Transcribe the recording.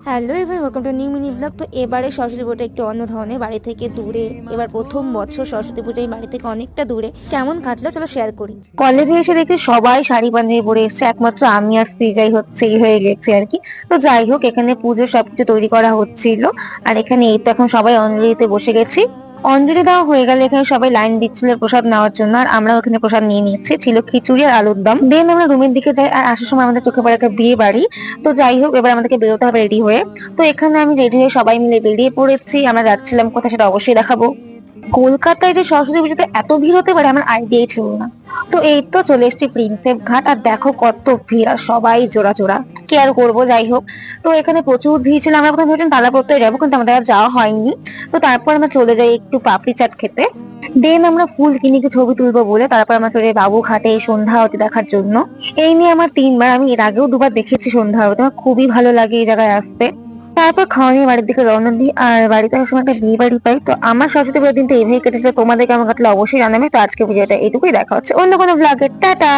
Hello এবার welcome to new mini blog. তো এবারে সরস্বতী পুজোটা একটু অন্য ধরনের, বাড়ি থেকে দূরে। এবার প্রথম বছর সরস্বতী পুজোয় বাড়ি থেকে অনেকটা দূরে। কেমন কাটলো চলো শেয়ার করি। কলেজে এসে দেখি সবাই শাড়ি পাঞ্জাবি পরে এসছে, একমাত্র আমি আর শ্রীজাই হচ্ছে এই হয়ে গেছে আর কি। তো যাই হোক, এখানে পুজোর সবকিছু তৈরি করা হচ্ছিল, আর এখানে এই তো এখন সবাই অঞ্জলিতে বসে গেছি। অঞ্জলি দেওয়া হয়ে গেলে এখানে সবাই লাইন দিচ্ছিল প্রসাদ নেওয়ার জন্য, আর আমরা ওখানে প্রসাদ নিয়ে নিচ্ছি। ছিল খিচুড়ি আর আলুর দম। দেন আমরা রুমের দিকে যাই, আর আসার সময় আমাদের চোখে পড়ে একটা বিয়ে বাড়ি। তো যাই হোক, এবার আমাদেরকে বেরোতে হবে রেডি হয়ে। তো এখানে আমি রেডি হয়ে সবাই মিলে বেরিয়ে পড়েছি। আমরা যাচ্ছিলাম কোথায় সেটা অবশ্যই দেখাবো। কলকাতায় যে সরস্বতী পুজোতে এত ভিড় হতে পারে আমার আইডিয়াই ছিল না। তো এই তো চলে এসেছি প্রিন্সেপ ঘাট, আর দেখো কত ভিড়, আর সবাই জোড়া জোড়া। কি আর করবো, যাই হোক। তো এখানে প্রচুর ভিড় ছিল, আমরা প্রথমে ভেবেছিলাম তালাপড়তে যাবো, কিন্তু আমাদের আর যাওয়া হয়নি। তো তারপর আমরা চলে যাই একটু পাপড়ি চাট খেতে। দেন আমরা ফুল কিনে একটু ছবি তুলবো বলে তারপর আমরা চলে যাই বাবু ঘাটে সন্ধ্যা আরতি দেখার জন্য। এই নিয়ে আমার 3বার, আমি এর আগেও 2বার দেখেছি সন্ধ্যা আরতি, আমার খুবই ভালো লাগে এই জায়গায় আসতে। তারপর খাওয়া নিয়ে বাড়ির দিকে রওনা দিই, আর বাড়িতে আসার সময় একটা বিয়ে বাড়ি পাই। তো আমার সরস্বতী পুজোর দিনটা এইভাবে কেটেছিল, তোমাদের কেমন কাটলো অবশ্যই জানাবে। তো আজকে ভিডিওটা এইটুকুই, দেখা হচ্ছে অন্য কোনো ব্লগে, টাটা।